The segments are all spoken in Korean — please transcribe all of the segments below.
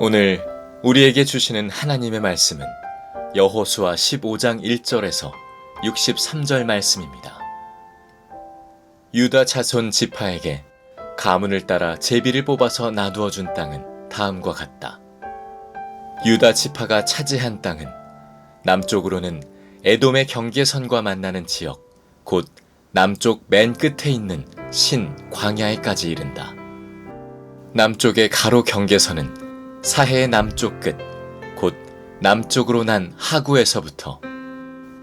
오늘 우리에게 주시는 하나님의 말씀은 여호수아 15장 1절에서 63절 말씀입니다. 유다 자손 지파에게 가문을 따라 제비를 뽑아서 나누어 준 땅은 다음과 같다. 유다 지파가 차지한 땅은 남쪽으로는 에돔의 경계선과 만나는 지역, 곧 남쪽 맨 끝에 있는 신 광야에까지 이른다. 남쪽의 가로 경계선은 사해의 남쪽 끝, 곧 남쪽으로 난 하구에서부터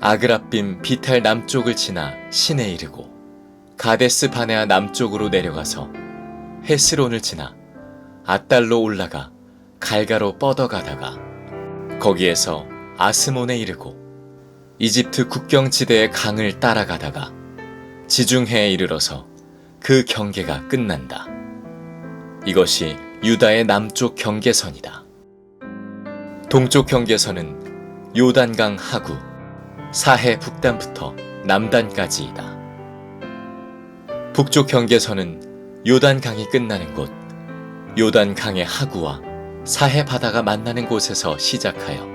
아그라빔 비탈 남쪽을 지나 신에 이르고 가데스 바네아 남쪽으로 내려가서 헤스론을 지나 앗달로 올라가 갈가로 뻗어가다가 거기에서 아스몬에 이르고 이집트 국경지대의 강을 따라가다가 지중해에 이르러서 그 경계가 끝난다. 이것이 유다의 남쪽 경계선이다. 동쪽 경계선은 요단강 하구, 사해 북단부터 남단까지이다. 북쪽 경계선은 요단강이 끝나는 곳, 요단강의 하구와 사해 바다가 만나는 곳에서 시작하여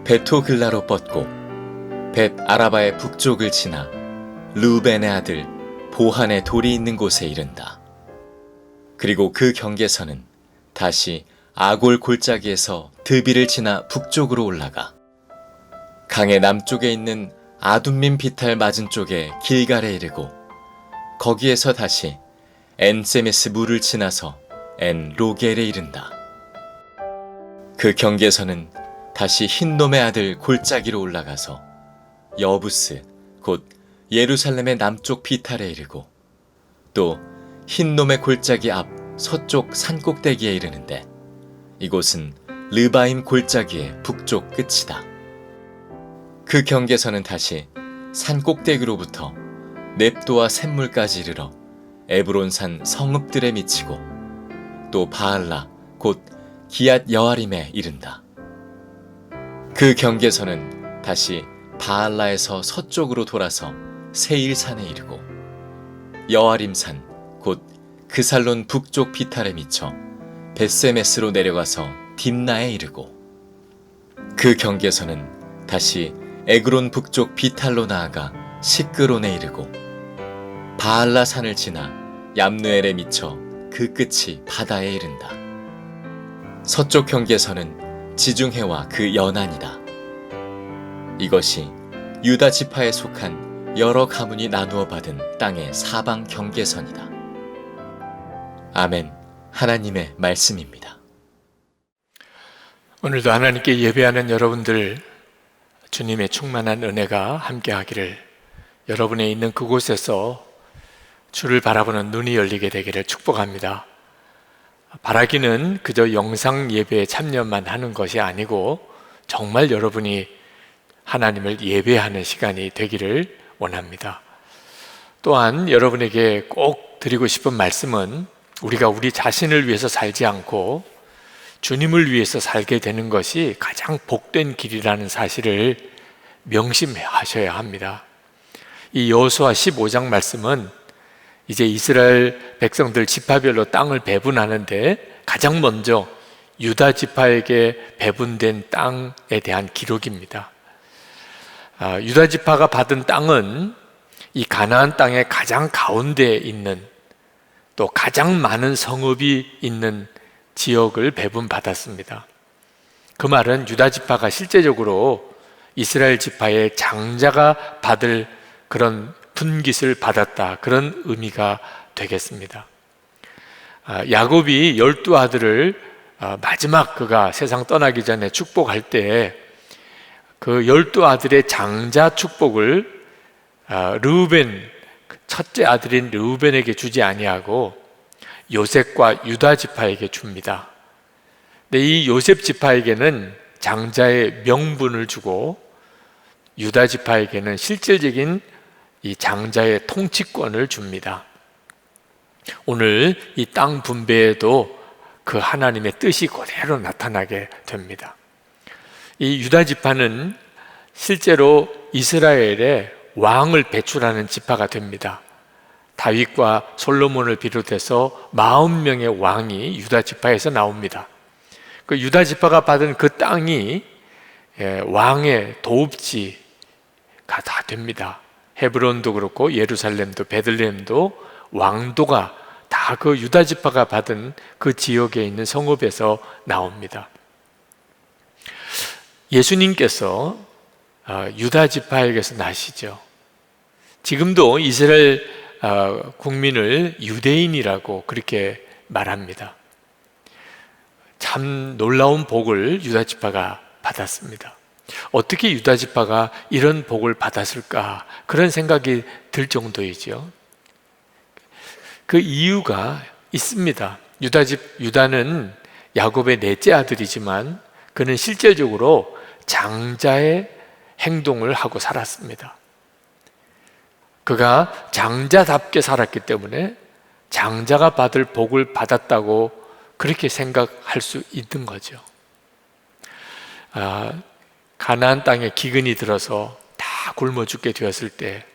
베토글라로 뻗고 벳 아라바의 북쪽을 지나 루벤의 아들 보한의 돌이 있는 곳에 이른다. 그리고 그 경계선은 다시 아골 골짜기에서 드비를 지나 북쪽으로 올라가 강의 남쪽에 있는 아둠민 비탈 맞은 쪽에 길갈에 이르고 거기에서 다시 엔세메스 물을 지나서 엔 로겔에 이른다. 그 경계선은 다시 흰놈의 아들 골짜기로 올라가서 여부스 곧 예루살렘의 남쪽 비탈에 이르고 또 흰놈의 골짜기 앞 서쪽 산꼭대기에 이르는데 이곳은 르바임 골짜기의 북쪽 끝이다. 그 경계선은 다시 산꼭대기로부터 넵도와 샘물까지 이르러 에브론산 성읍들에 미치고 또 바알라 곧 기앗 여아림에 이른다. 그 경계선은 다시 바알라에서 서쪽으로 돌아서 세일산에 이르고 여아림산 곧 그살론 북쪽 비탈에 미쳐 벳세메스로 내려가서 딥나에 이르고 그 경계선은 다시 에그론 북쪽 비탈로 나아가 시끄론에 이르고 바알라 산을 지나 얌느엘에 미쳐 그 끝이 바다에 이른다. 서쪽 경계선은 지중해와 그 연안이다. 이것이 유다 지파에 속한 여러 가문이 나누어 받은 땅의 사방 경계선이다. 아멘. 하나님의 말씀입니다. 오늘도 하나님께 예배하는 여러분들 주님의 충만한 은혜가 함께하기를, 여러분의 있는 그곳에서 주를 바라보는 눈이 열리게 되기를 축복합니다. 바라기는 그저 영상 예배에 참여만 하는 것이 아니고 정말 여러분이 하나님을 예배하는 시간이 되기를 원합니다. 또한 여러분에게 꼭 드리고 싶은 말씀은 우리가 우리 자신을 위해서 살지 않고 주님을 위해서 살게 되는 것이 가장 복된 길이라는 사실을 명심하셔야 합니다. 이 여호수아 15장 말씀은 이제 이스라엘 백성들 지파별로 땅을 배분하는데 가장 먼저 유다 지파에게 배분된 땅에 대한 기록입니다. 유다 지파가 받은 땅은 이 가나안 땅의 가장 가운데에 있는 또 가장 많은 성읍이 있는 지역을 배분받았습니다. 그 말은 유다 지파가 실제적으로 이스라엘 지파의 장자가 받을 그런 분깃을 받았다, 그런 의미가 되겠습니다. 야곱이 12아들을 마지막 그가 세상 떠나기 전에 축복할 때 그 12아들의 장자 축복을 르우벤, 첫째 아들인 르우벤에게 주지 아니하고 요셉과 유다 지파에게 줍니다. 근데 이 요셉 지파에게는 장자의 명분을 주고 유다 지파에게는 실질적인 이 장자의 통치권을 줍니다. 오늘 이 땅 분배에도 그 하나님의 뜻이 그대로 나타나게 됩니다. 이 유다 지파는 실제로 이스라엘의 왕을 배출하는 지파가 됩니다. 다윗과 솔로몬을 비롯해서 40명의 왕이 유다 지파에서 나옵니다. 그 유다 지파가 받은 그 땅이 왕의 도읍지가 다 됩니다. 헤브론도 그렇고 예루살렘도 베들레헴도 왕도가 다 그 유다 지파가 받은 그 지역에 있는 성읍에서 나옵니다. 예수님께서 유다 지파에게서 나시죠. 지금도 이스라엘 국민을 유대인이라고 그렇게 말합니다. 참 놀라운 복을 유다 지파가 받았습니다. 어떻게 유다 지파가 이런 복을 받았을까? 그런 생각이 들 정도이죠. 그 이유가 있습니다. 유다는 야곱의 넷째 아들이지만 그는 실질적으로 장자의 행동을 하고 살았습니다. 그가 장자답게 살았기 때문에 장자가 받을 복을 받았다고 그렇게 생각할 수 있는 거죠. 가나안 땅에 기근이 들어서 다 굶어 죽게 되었을 때,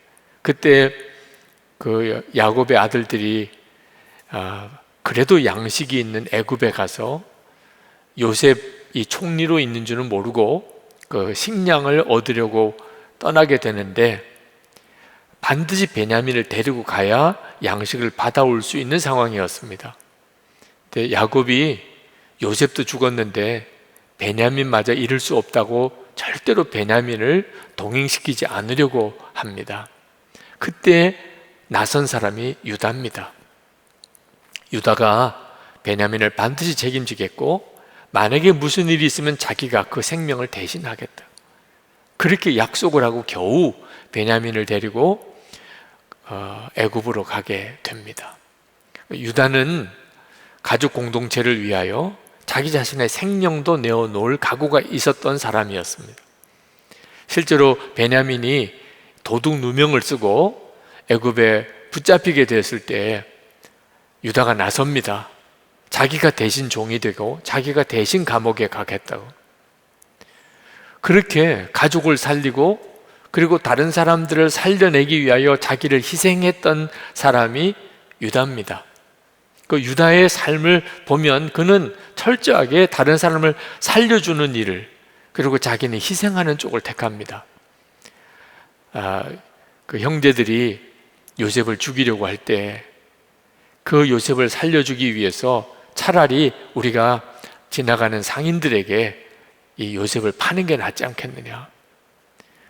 그때 그 야곱의 아들들이 그래도 양식이 있는 애굽에 가서 요셉이 총리로 있는 줄은 모르고 그 식량을 얻으려고 떠나게 되는데, 반드시 베냐민을 데리고 가야 양식을 받아올 수 있는 상황이었습니다. 근데 야곱이 요셉도 죽었는데 베냐민마저 잃을 수 없다고 절대로 베냐민을 동행시키지 않으려고 합니다. 그때 나선 사람이 유다입니다. 유다가 베냐민을 반드시 책임지겠고 만약에 무슨 일이 있으면 자기가 그 생명을 대신하겠다, 그렇게 약속을 하고 겨우 베냐민을 데리고 애굽으로 가게 됩니다. 유다는 가족 공동체를 위하여 자기 자신의 생명도 내어놓을 각오가 있었던 사람이었습니다. 실제로 베냐민이 도둑 누명을 쓰고 애굽에 붙잡히게 되었을 때 유다가 나섭니다. 자기가 대신 종이 되고 자기가 대신 감옥에 가겠다고. 그렇게 가족을 살리고 그리고 다른 사람들을 살려내기 위하여 자기를 희생했던 사람이 유다입니다. 그 유다의 삶을 보면 그는 철저하게 다른 사람을 살려주는 일을, 그리고 자기는 희생하는 쪽을 택합니다. 그 형제들이 요셉을 죽이려고 할 때 그 요셉을 살려주기 위해서 차라리 우리가 지나가는 상인들에게 이 요셉을 파는 게 낫지 않겠느냐.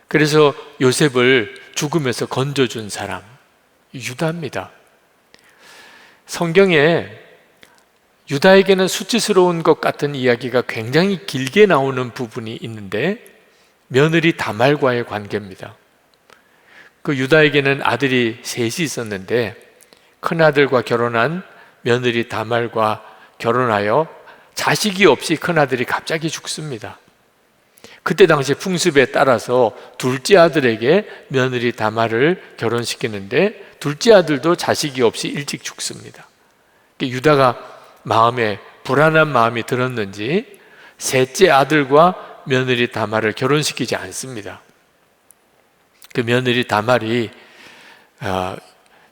그래서 요셉을 죽음에서 건져준 사람, 유다입니다. 성경에 유다에게는 수치스러운 것 같은 이야기가 굉장히 길게 나오는 부분이 있는데, 며느리 다말과의 관계입니다. 그 유다에게는 아들이 셋이 있었는데 큰아들과 결혼한 며느리 다말과 결혼하여 자식이 없이 큰아들이 갑자기 죽습니다. 그때 당시 풍습에 따라서 둘째 아들에게 며느리 다말을 결혼시키는데 둘째 아들도 자식이 없이 일찍 죽습니다. 유다가 마음에 불안한 마음이 들었는지 셋째 아들과 며느리 다말을 결혼시키지 않습니다. 그 며느리 다말이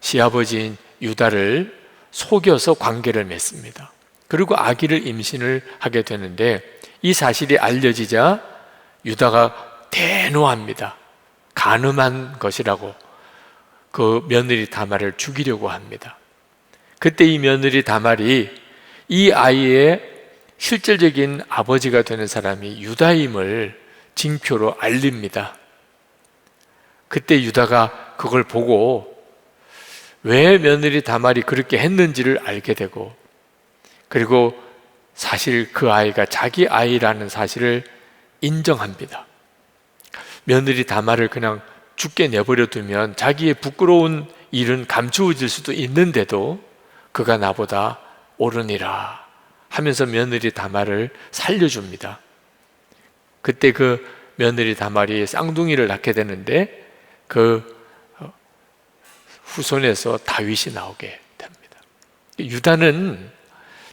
시아버지인 유다를 속여서 관계를 맺습니다. 그리고 아기를 임신을 하게 되는데, 이 사실이 알려지자 유다가 대노합니다. 간음한 것이라고 그 며느리 다말을 죽이려고 합니다. 그때 이 며느리 다말이 이 아이의 실질적인 아버지가 되는 사람이 유다임을 징표로 알립니다. 그때 유다가 그걸 보고 왜 며느리 다말이 그렇게 했는지를 알게 되고, 그리고 사실 그 아이가 자기 아이라는 사실을 인정합니다. 며느리 다말을 그냥 죽게 내버려 두면 자기의 부끄러운 일은 감추어질 수도 있는데도 그가 나보다 옳으니라 하면서 며느리 다말을 살려줍니다. 그때 그 며느리 다말이 쌍둥이를 낳게 되는데 그 후손에서 다윗이 나오게 됩니다. 유다는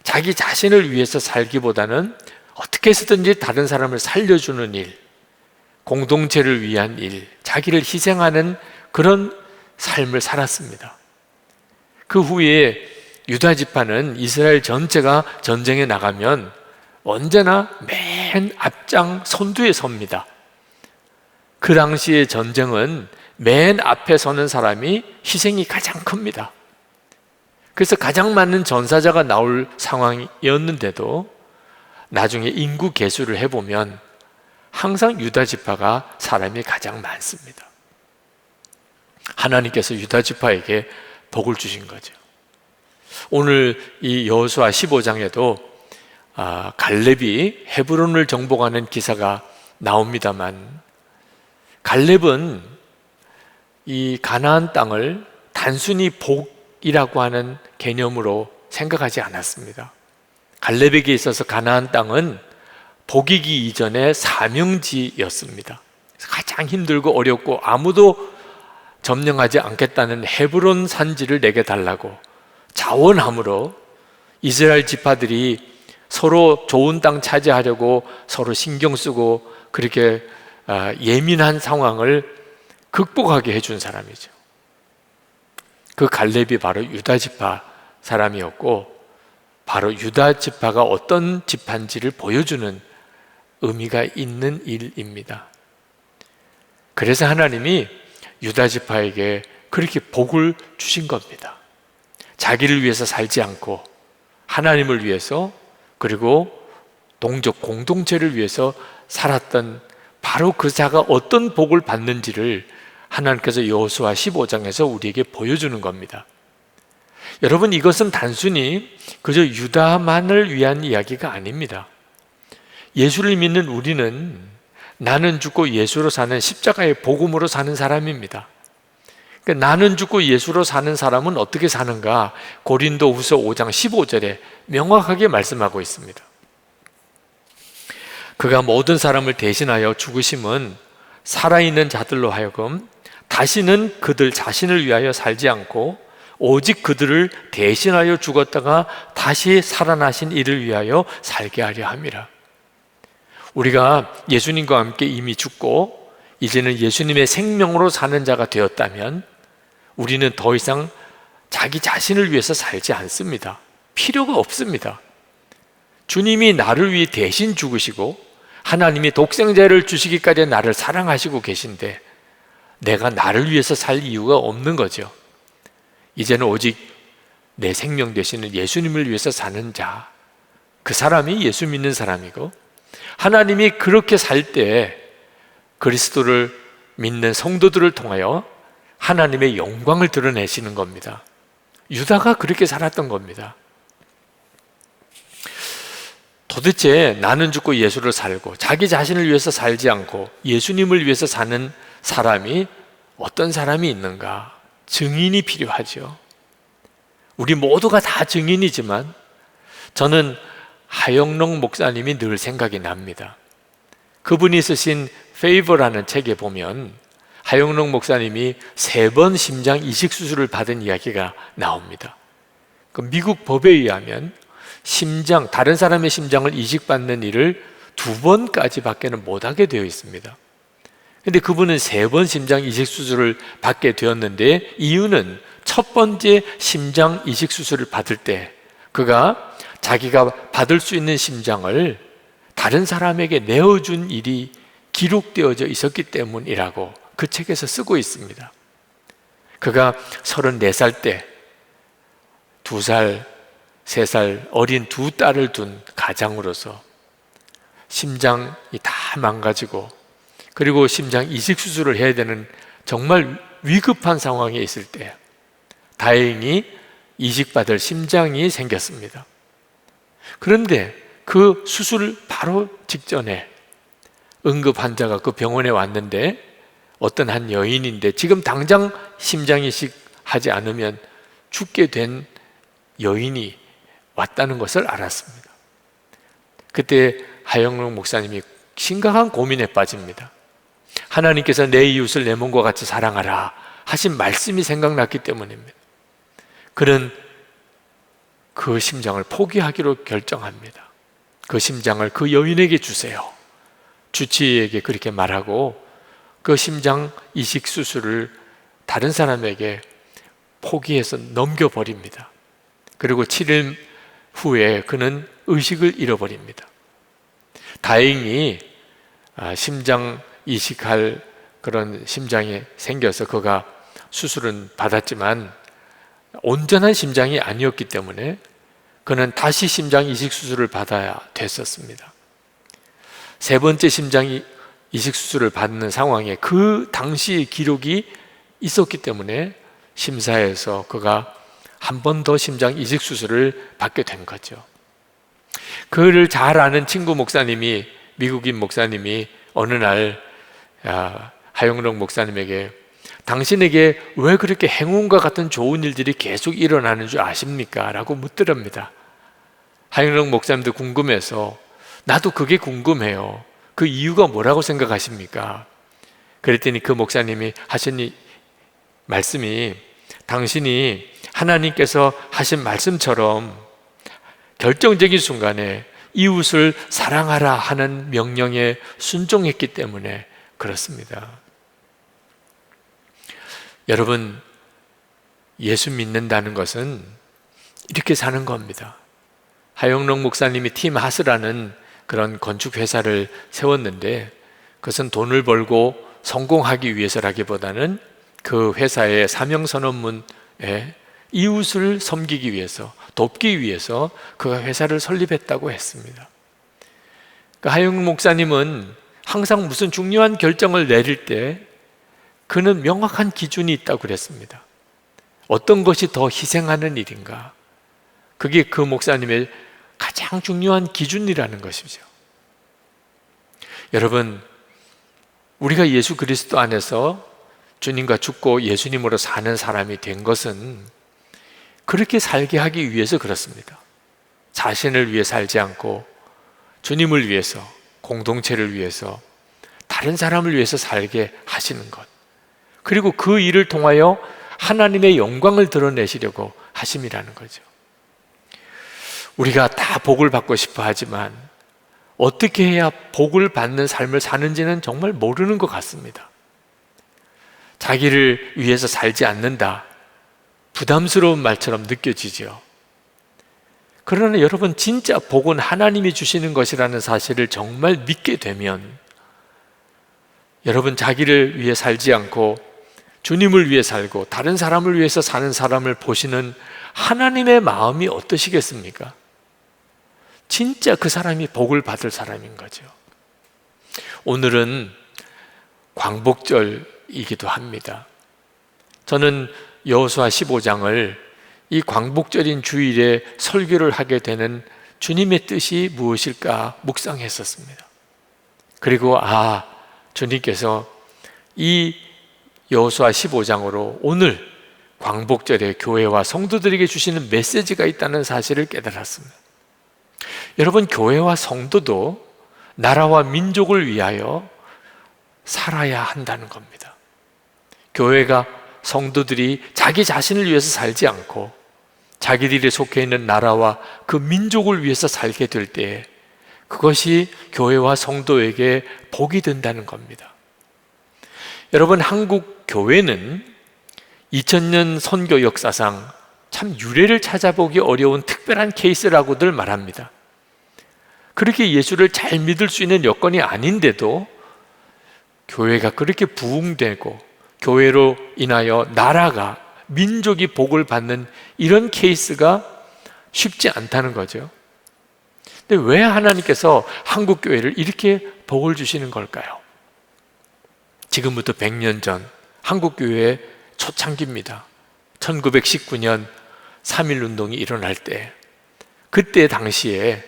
자기 자신을 위해서 살기보다는 어떻게 해서든지 다른 사람을 살려주는 일, 공동체를 위한 일, 자기를 희생하는 그런 삶을 살았습니다. 그 후에 유다 지파는 이스라엘 전체가 전쟁에 나가면 언제나 맨 앞장 선두에 섭니다. 그 당시의 전쟁은 맨 앞에 서는 사람이 희생이 가장 큽니다. 그래서 가장 많은 전사자가 나올 상황이었는데도 나중에 인구 계수를 해보면 항상 유다 지파가 사람이 가장 많습니다. 하나님께서 유다 지파에게 복을 주신 거죠. 오늘 이 여호수아 15장에도 갈렙이 헤브론을 정복하는 기사가 나옵니다만, 갈렙은 이 가나안 땅을 단순히 복이라고 하는 개념으로 생각하지 않았습니다. 갈렙에게 있어서 가나안 땅은 복이기 이전에 사명지였습니다. 가장 힘들고 어렵고 아무도 점령하지 않겠다는 헤브론 산지를 내게 달라고 자원함으로 이스라엘 지파들이 서로 좋은 땅 차지하려고 서로 신경 쓰고 그렇게 예민한 상황을 극복하게 해준 사람이죠. 그 갈렙이 바로 유다 지파 사람이었고, 바로 유다 지파가 어떤 지파인지를 보여주는 의미가 있는 일입니다. 그래서 하나님이 유다 지파에게 그렇게 복을 주신 겁니다. 자기를 위해서 살지 않고 하나님을 위해서, 그리고 동족 공동체를 위해서 살았던 바로 그 자가 어떤 복을 받는지를 하나님께서 여호수아 15장에서 우리에게 보여주는 겁니다. 여러분, 이것은 단순히 그저 유다만을 위한 이야기가 아닙니다. 예수를 믿는 우리는 나는 죽고 예수로 사는 십자가의 복음으로 사는 사람입니다. 그러니까 나는 죽고 예수로 사는 사람은 어떻게 사는가? 고린도후서 5장 15절에 명확하게 말씀하고 있습니다. 그가 모든 사람을 대신하여 죽으심은 살아있는 자들로 하여금 다시는 그들 자신을 위하여 살지 않고 오직 그들을 대신하여 죽었다가 다시 살아나신 이를 위하여 살게 하려 함이라. 우리가 예수님과 함께 이미 죽고 이제는 예수님의 생명으로 사는 자가 되었다면 우리는 더 이상 자기 자신을 위해서 살지 않습니다. 필요가 없습니다. 주님이 나를 위해 대신 죽으시고 하나님이 독생자를 주시기까지 나를 사랑하시고 계신데 내가 나를 위해서 살 이유가 없는 거죠. 이제는 오직 내 생명 되시는 예수님을 위해서 사는 자, 그 사람이 예수 믿는 사람이고, 하나님이 그렇게 살 때 그리스도를 믿는 성도들을 통하여 하나님의 영광을 드러내시는 겁니다. 유다가 그렇게 살았던 겁니다. 도대체 나는 죽고 예수를 살고 자기 자신을 위해서 살지 않고 예수님을 위해서 사는 사람이 어떤 사람이 있는가? 증인이 필요하죠. 우리 모두가 다 증인이지만 저는 하영록 목사님이 늘 생각이 납니다. 그분이 쓰신 Favor라는 책에 보면 하영록 목사님이 3번 심장 이식 수술을 받은 이야기가 나옵니다. 그 미국 법에 의하면 다른 사람의 심장을 이식받는 일을 2번까지 밖에는 못하게 되어 있습니다. 근데 그분은 3번 심장 이식 수술을 받게 되었는데, 이유는 첫 번째 심장 이식 수술을 받을 때 그가 자기가 받을 수 있는 심장을 다른 사람에게 내어준 일이 기록되어져 있었기 때문이라고 그 책에서 쓰고 있습니다. 그가 34살 때 2살, 3살 어린 2딸을 둔 가장으로서 심장이 다 망가지고, 그리고 심장 이식 수술을 해야 되는 정말 위급한 상황에 있을 때 다행히 이식받을 심장이 생겼습니다. 그런데 그 수술 바로 직전에 응급 환자가 그 병원에 왔는데, 어떤 한 여인인데 지금 당장 심장 이식하지 않으면 죽게 된 여인이 왔다는 것을 알았습니다. 그때 하영록 목사님이 심각한 고민에 빠집니다. 하나님께서 내 이웃을 내 몸과 같이 사랑하라 하신 말씀이 생각났기 때문입니다. 그는 그 심장을 포기하기로 결정합니다. 그 심장을 그 여인에게 주세요. 주치의에게 그렇게 말하고 그 심장 이식 수술을 다른 사람에게 포기해서 넘겨버립니다. 그리고 7일 후에 그는 의식을 잃어버립니다. 다행히 심장 이식할 그런 심장이 생겨서 그가 수술은 받았지만 온전한 심장이 아니었기 때문에 그는 다시 심장 이식 수술을 받아야 됐었습니다. 세 번째 심장 이식 수술을 받는 상황에 그 당시의 기록이 있었기 때문에 심사에서 그가 한 번 더 심장 이식 수술을 받게 된 거죠. 그를 잘 아는 친구 목사님이, 미국인 목사님이 어느 날 하영록 목사님에게 당신에게 왜 그렇게 행운과 같은 좋은 일들이 계속 일어나는 줄 아십니까? 라고 묻더랍니다. 하영록 목사님도 궁금해서 나도 그게 궁금해요. 그 이유가 뭐라고 생각하십니까? 그랬더니 그 목사님이 하신 이 말씀이 당신이 하나님께서 하신 말씀처럼 결정적인 순간에 이웃을 사랑하라 하는 명령에 순종했기 때문에 그렇습니다. 여러분, 예수 믿는다는 것은 이렇게 사는 겁니다. 하영록 목사님이 팀 하스라는 그런 건축 회사를 세웠는데 그것은 돈을 벌고 성공하기 위해서라기보다는 그 회사의 사명 선언문에 이웃을 섬기기 위해서, 돕기 위해서 그 회사를 설립했다고 했습니다. 하영록 목사님은 항상 무슨 중요한 결정을 내릴 때 그는 명확한 기준이 있다고 그랬습니다. 어떤 것이 더 희생하는 일인가? 그게 그 목사님의 가장 중요한 기준이라는 것이죠. 여러분, 우리가 예수 그리스도 안에서 주님과 죽고 예수님으로 사는 사람이 된 것은 그렇게 살게 하기 위해서 그렇습니다. 자신을 위해 살지 않고 주님을 위해서, 공동체를 위해서, 다른 사람을 위해서 살게 하시는 것, 그리고 그 일을 통하여 하나님의 영광을 드러내시려고 하심이라는 거죠. 우리가 다 복을 받고 싶어 하지만 어떻게 해야 복을 받는 삶을 사는지는 정말 모르는 것 같습니다. 자기를 위해서 살지 않는다, 부담스러운 말처럼 느껴지죠. 그러나 여러분, 진짜 복은 하나님이 주시는 것이라는 사실을 정말 믿게 되면 여러분, 자기를 위해 살지 않고 주님을 위해 살고 다른 사람을 위해서 사는 사람을 보시는 하나님의 마음이 어떠시겠습니까? 진짜 그 사람이 복을 받을 사람인 거죠. 오늘은 광복절이기도 합니다. 저는 여호수아 15장을 이 광복절인 주일에 설교를 하게 되는 주님의 뜻이 무엇일까 묵상했었습니다. 그리고 주님께서 이 여호수아 15장으로 오늘 광복절에 교회와 성도들에게 주시는 메시지가 있다는 사실을 깨달았습니다. 여러분, 교회와 성도도 나라와 민족을 위하여 살아야 한다는 겁니다. 교회가, 성도들이 자기 자신을 위해서 살지 않고 자기들이 속해 있는 나라와 그 민족을 위해서 살게 될 때 그것이 교회와 성도에게 복이 된다는 겁니다. 여러분, 한국 교회는 2000년 선교 역사상 참 유례를 찾아보기 어려운 특별한 케이스라고들 말합니다. 그렇게 예수를 잘 믿을 수 있는 여건이 아닌데도 교회가 그렇게 부흥되고 교회로 인하여 나라가, 민족이 복을 받는 이런 케이스가 쉽지 않다는 거죠. 근데 왜 하나님께서 한국 교회를 이렇게 복을 주시는 걸까요? 지금부터 100년 전 한국 교회의 초창기입니다. 1919년 3.1운동이 일어날 때, 그때 당시에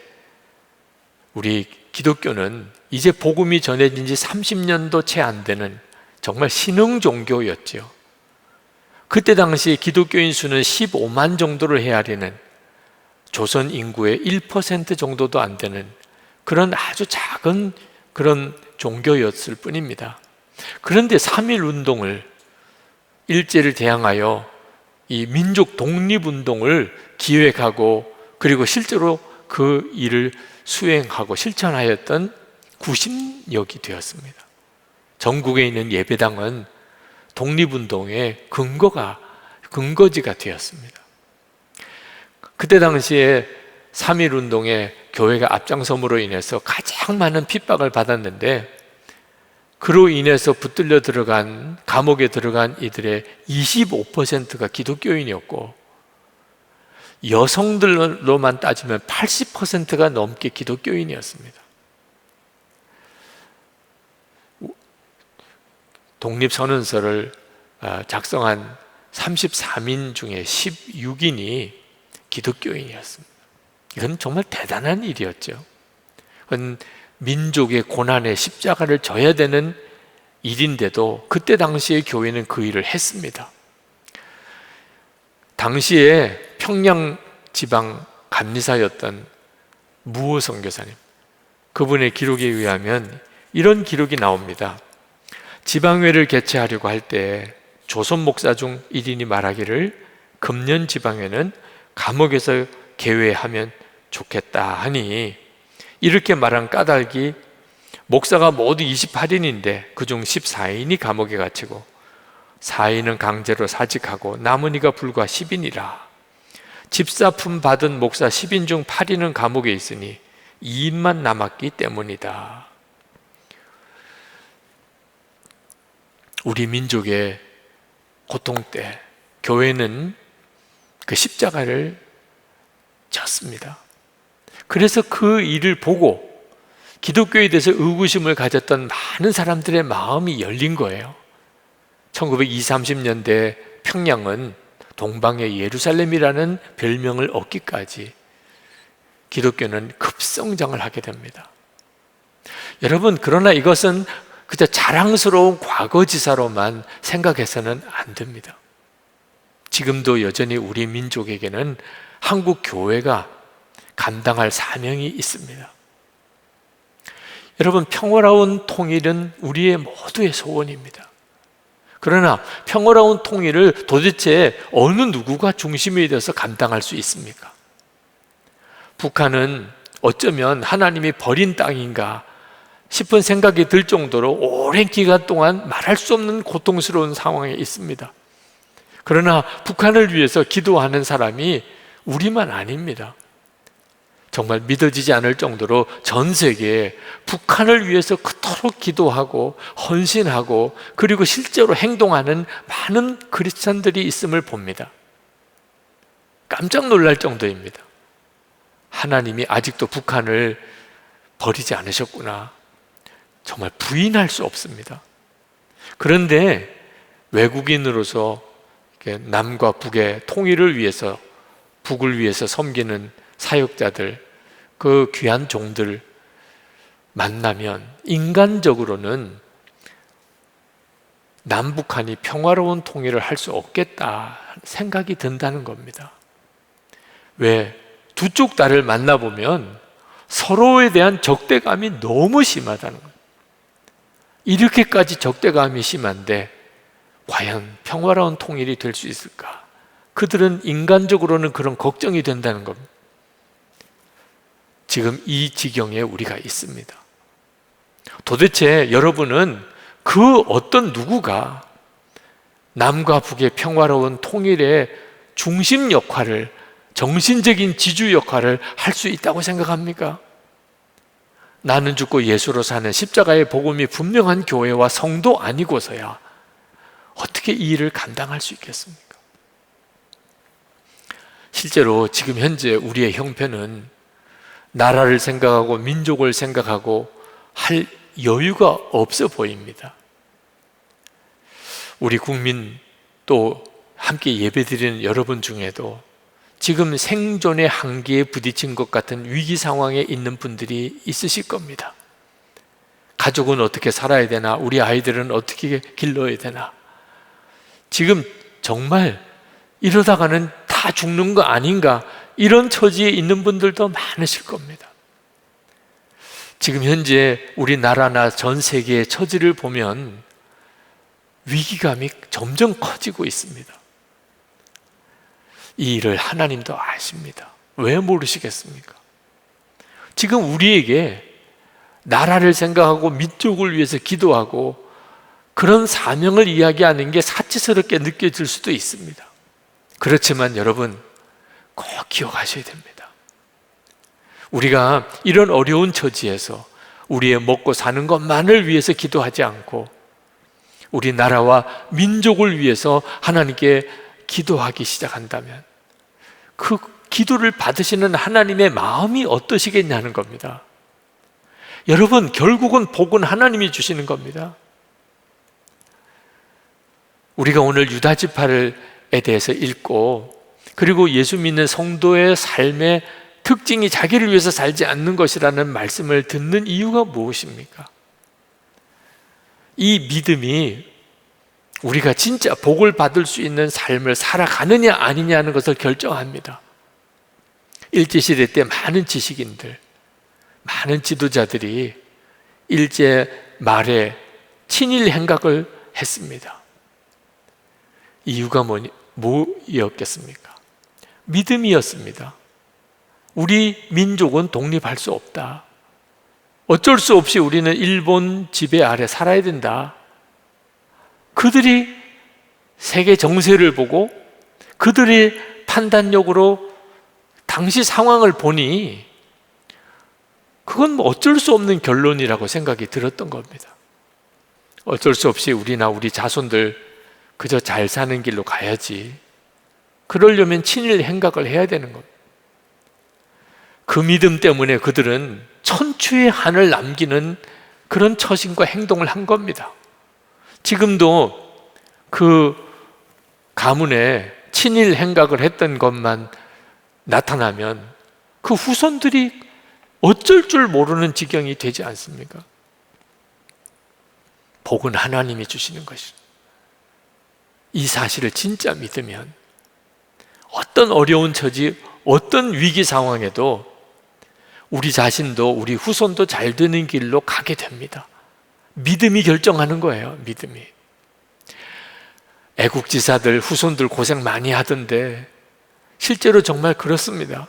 우리 기독교는 이제 복음이 전해진 지 30년도 채 안 되는 정말 신흥 종교였죠. 그때 당시 기독교인 수는 15만 정도를 헤아리는 조선 인구의 1% 정도도 안 되는 그런 아주 작은 그런 종교였을 뿐입니다. 그런데 3.1운동을, 일제를 대항하여 이 민족 독립운동을 기획하고 그리고 실제로 그 일을 수행하고 실천하였던 구심역이 되었습니다. 전국에 있는 예배당은 독립운동의 근거지가 되었습니다. 그때 당시에 3.1운동에 교회가 앞장섬으로 인해서 가장 많은 핍박을 받았는데, 그로 인해서 붙들려 들어간, 감옥에 들어간 이들의 25%가 기독교인이었고, 여성들로만 따지면 80%가 넘게 기독교인이었습니다. 독립선언서를 작성한 34민 중에 16인이 기독교인이었습니다. 이건 정말 대단한 일이었죠. 그건 민족의 고난에 십자가를 져야 되는 일인데도 그때 당시에 교회는 그 일을 했습니다. 당시에 평양 지방 감리사였던 무호 선교사님, 그분의 기록에 의하면 이런 기록이 나옵니다. 지방회를 개최하려고 할 때 조선 목사 중 1인이 말하기를 금년 지방회는 감옥에서 개회하면 좋겠다 하니, 이렇게 말한 까닭이 목사가 모두 28인인데 그중 14인이 감옥에 갇히고 4인은 강제로 사직하고 남은 이가 불과 10인이라. 집사품 받은 목사 10인 중 8인은 감옥에 있으니 2인만 남았기 때문이다. 우리 민족의 고통 때 교회는 그 십자가를 졌습니다. 그래서 그 일을 보고 기독교에 대해서 의구심을 가졌던 많은 사람들의 마음이 열린 거예요. 1920, 30년대 평양은 동방의 예루살렘이라는 별명을 얻기까지 기독교는 급성장을 하게 됩니다. 여러분, 그러나 이것은 그저 자랑스러운 과거지사로만 생각해서는 안 됩니다. 지금도 여전히 우리 민족에게는 한국 교회가 감당할 사명이 있습니다. 여러분, 평화로운 통일은 우리의 모두의 소원입니다. 그러나 평화로운 통일을 도대체 어느 누구가 중심이 되어서 감당할 수 있습니까? 북한은 어쩌면 하나님이 버린 땅인가 싶은 생각이 들 정도로 오랜 기간 동안 말할 수 없는 고통스러운 상황에 있습니다. 그러나 북한을 위해서 기도하는 사람이 우리만 아닙니다. 정말 믿어지지 않을 정도로 전 세계에 북한을 위해서 그토록 기도하고 헌신하고 그리고 실제로 행동하는 많은 크리스찬들이 있음을 봅니다. 깜짝 놀랄 정도입니다. 하나님이 아직도 북한을 버리지 않으셨구나. 정말 부인할 수 없습니다. 그런데 외국인으로서 남과 북의 통일을 위해서, 북을 위해서 섬기는 사역자들, 그 귀한 종들 만나면 인간적으로는 남북한이 평화로운 통일을 할 수 없겠다 생각이 든다는 겁니다. 왜? 두 쪽 다를 만나보면 서로에 대한 적대감이 너무 심하다는 거예요. 이렇게까지 적대감이 심한데 과연 평화로운 통일이 될 수 있을까? 그들은 인간적으로는 그런 걱정이 된다는 겁니다. 지금 이 지경에 우리가 있습니다. 도대체 여러분은 그 어떤 누구가 남과 북의 평화로운 통일의 중심 역할을, 정신적인 지주 역할을 할 수 있다고 생각합니까? 나는 죽고 예수로 사는 십자가의 복음이 분명한 교회와 성도 아니고서야 어떻게 이 일을 감당할 수 있겠습니까? 실제로 지금 현재 우리의 형편은 나라를 생각하고 민족을 생각하고 할 여유가 없어 보입니다. 우리 국민, 또 함께 예배드리는 여러분 중에도 지금 생존의 한계에 부딪힌 것 같은 위기 상황에 있는 분들이 있으실 겁니다. 가족은 어떻게 살아야 되나? 우리 아이들은 어떻게 길러야 되나? 지금 정말 이러다가는 다 죽는 거 아닌가? 이런 처지에 있는 분들도 많으실 겁니다. 지금 현재 우리나라나 전 세계의 처지를 보면 위기감이 점점 커지고 있습니다. 이 일을 하나님도 아십니다. 왜 모르시겠습니까? 지금 우리에게 나라를 생각하고 민족을 위해서 기도하고 그런 사명을 이야기하는 게 사치스럽게 느껴질 수도 있습니다. 그렇지만 여러분, 꼭 기억하셔야 됩니다. 우리가 이런 어려운 처지에서 우리의 먹고 사는 것만을 위해서 기도하지 않고 우리 나라와 민족을 위해서 하나님께 기도하기 시작한다면 그 기도를 받으시는 하나님의 마음이 어떠시겠냐는 겁니다. 여러분, 결국은 복은 하나님이 주시는 겁니다. 우리가 오늘 유다 지파에 대해서 읽고, 그리고 예수 믿는 성도의 삶의 특징이 자기를 위해서 살지 않는 것이라는 말씀을 듣는 이유가 무엇입니까? 이 믿음이 우리가 진짜 복을 받을 수 있는 삶을 살아가느냐 아니냐는 것을 결정합니다. 일제시대 때 많은 지식인들, 많은 지도자들이 일제 말에 친일 행각을 했습니다. 이유가 뭐였겠습니까? 믿음이었습니다. 우리 민족은 독립할 수 없다. 어쩔 수 없이 우리는 일본 지배 아래 살아야 된다. 그들이 세계 정세를 보고 그들의 판단력으로 당시 상황을 보니 그건 뭐 어쩔 수 없는 결론이라고 생각이 들었던 겁니다. 어쩔 수 없이 우리나 우리 자손들 그저 잘 사는 길로 가야지. 그러려면 친일 행각을 해야 되는 겁니다. 그 믿음 때문에 그들은 천추의 한을 남기는 그런 처신과 행동을 한 겁니다. 지금도 그 가문에 친일 행각을 했던 것만 나타나면 그 후손들이 어쩔 줄 모르는 지경이 되지 않습니까? 복은 하나님이 주시는 것이죠. 이 사실을 진짜 믿으면 어떤 어려운 처지, 어떤 위기 상황에도 우리 자신도 우리 후손도 잘 되는 길로 가게 됩니다. 믿음이 결정하는 거예요. 믿음이. 애국지사들 후손들 고생 많이 하던데 실제로 정말 그렇습니다.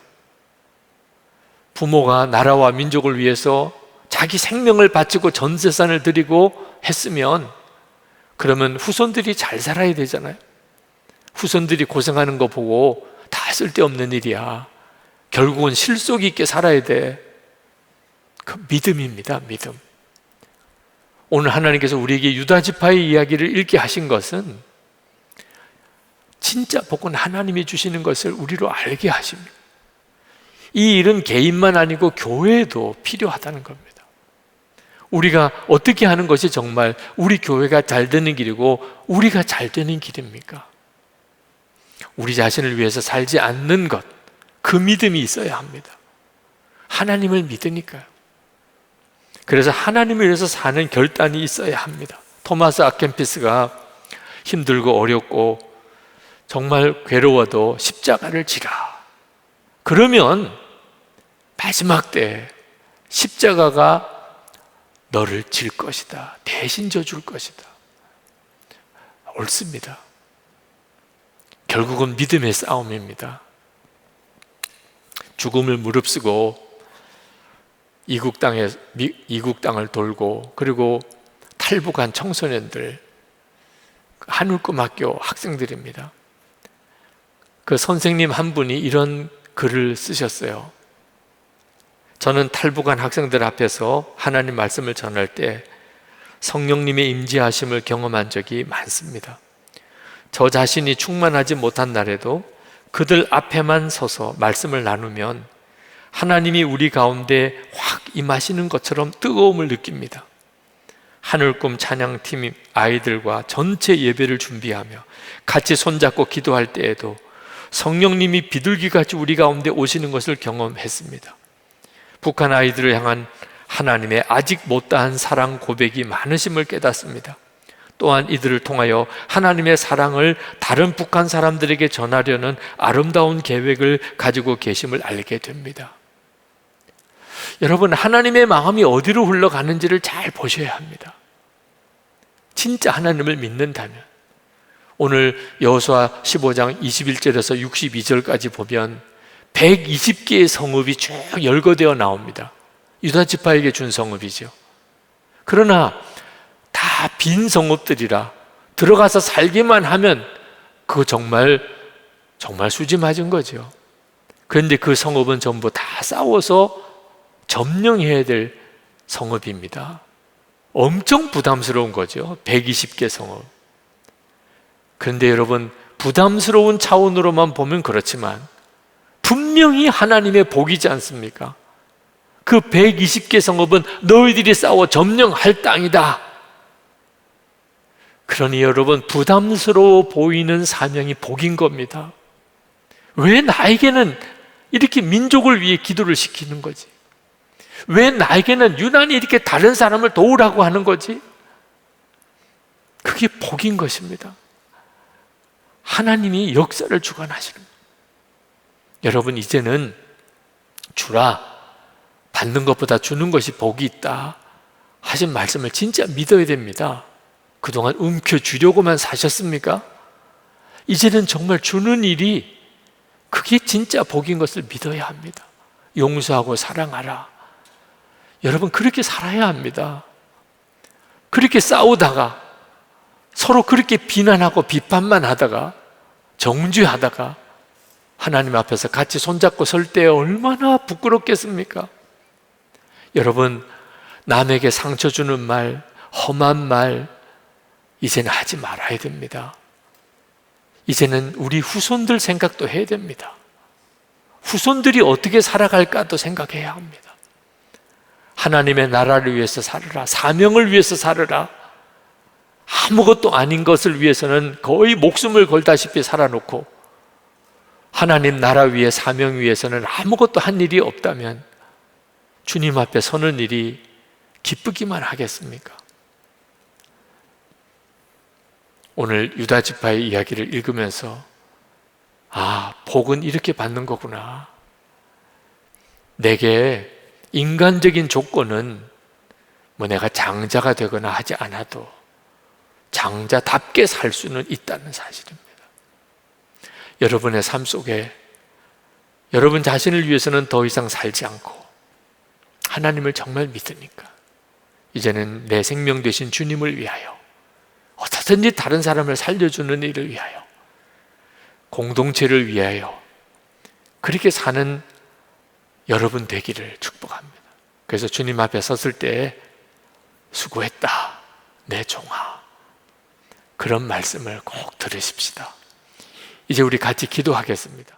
부모가 나라와 민족을 위해서 자기 생명을 바치고 전 재산을 드리고 했으면 그러면 후손들이 잘 살아야 되잖아요. 후손들이 고생하는 거 보고 다 쓸데없는 일이야. 결국은 실속 있게 살아야 돼. 그 믿음입니다. 믿음. 오늘 하나님께서 우리에게 유다 지파의 이야기를 읽게 하신 것은 진짜 복은 하나님이 주시는 것을 우리로 알게 하십니다. 이 일은 개인만 아니고 교회에도 필요하다는 겁니다. 우리가 어떻게 하는 것이 정말 우리 교회가 잘 되는 길이고 우리가 잘 되는 길입니까? 우리 자신을 위해서 살지 않는 것, 그 믿음이 있어야 합니다. 하나님을 믿으니까요. 그래서 하나님을 위해서 사는 결단이 있어야 합니다. 토마스 아켄피스가 힘들고 어렵고 정말 괴로워도 십자가를 지라. 그러면 마지막 때 십자가가 너를 질 것이다. 대신 져줄 것이다. 옳습니다. 결국은 믿음의 싸움입니다. 죽음을 무릅쓰고 이국 땅을 돌고 그리고 탈북한 청소년들, 한울꿈학교 학생들입니다. 그 선생님 한 분이 이런 글을 쓰셨어요. 저는 탈북한 학생들 앞에서 하나님 말씀을 전할 때 성령님의 임재하심을 경험한 적이 많습니다. 저 자신이 충만하지 못한 날에도 그들 앞에만 서서 말씀을 나누면 하나님이 우리 가운데 확 임하시는 것처럼 뜨거움을 느낍니다. 하늘꿈 찬양팀 아이들과 전체 예배를 준비하며 같이 손잡고 기도할 때에도 성령님이 비둘기같이 우리 가운데 오시는 것을 경험했습니다. 북한 아이들을 향한 하나님의 아직 못다한 사랑 고백이 많으심을 깨닫습니다. 또한 이들을 통하여 하나님의 사랑을 다른 북한 사람들에게 전하려는 아름다운 계획을 가지고 계심을 알게 됩니다. 여러분, 하나님의 마음이 어디로 흘러가는지를 잘 보셔야 합니다. 진짜 하나님을 믿는다면. 오늘 여호수아 15장 21절에서 62절까지 보면 120개의 성읍이 쭉 열거되어 나옵니다. 유다 지파에게 준 성읍이죠. 그러나 다 빈 성읍들이라 들어가서 살기만 하면 그거 정말 수지 맞은 거죠. 그런데 그 성읍은 전부 다 싸워서 점령해야 될 성읍입니다. 엄청 부담스러운 거죠. 120개 성읍. 그런데 여러분, 부담스러운 차원으로만 보면 그렇지만 분명히 하나님의 복이지 않습니까? 그 120개 성읍은 너희들이 싸워 점령할 땅이다. 그러니 여러분, 부담스러워 보이는 사명이 복인 겁니다. 왜 나에게는 이렇게 민족을 위해 기도를 시키는 거지? 왜 나에게는 유난히 이렇게 다른 사람을 도우라고 하는 거지? 그게 복인 것입니다. 하나님이 역사를 주관하시는 거예요. 여러분, 이제는 주라, 받는 것보다 주는 것이 복이 있다 하신 말씀을 진짜 믿어야 됩니다. 그동안 움켜쥐려고만 사셨습니까? 이제는 정말 주는 일이 그게 진짜 복인 것을 믿어야 합니다. 용서하고 사랑하라. 여러분, 그렇게 살아야 합니다. 그렇게 싸우다가 서로 그렇게 비난하고 비판만 하다가 정죄하다가 하나님 앞에서 같이 손잡고 설 때 얼마나 부끄럽겠습니까? 여러분, 남에게 상처 주는 말, 험한 말 이제는 하지 말아야 됩니다. 이제는 우리 후손들 생각도 해야 됩니다. 후손들이 어떻게 살아갈까도 생각해야 합니다. 하나님의 나라를 위해서 살으라. 사명을 위해서 살으라. 아무것도 아닌 것을 위해서는 거의 목숨을 걸다시피 살아놓고 하나님 나라 위에 사명 위해서는 아무것도 한 일이 없다면 주님 앞에 서는 일이 기쁘기만 하겠습니까? 오늘 유다 지파의 이야기를 읽으면서 아, 복은 이렇게 받는 거구나. 내게 인간적인 조건은 뭐 내가 장자가 되거나 하지 않아도 장자답게 살 수는 있다는 사실입니다. 여러분의 삶 속에 여러분 자신을 위해서는 더 이상 살지 않고 하나님을 정말 믿으니까 이제는 내 생명 되신 주님을 위하여 어떻든지 다른 사람을 살려주는 일을 위하여 공동체를 위하여 그렇게 사는 여러분 되기를 축복합니다. 그래서 주님 앞에 섰을 때 수고했다 내 종아, 그런 말씀을 꼭 들으십시다. 이제 우리 같이 기도하겠습니다.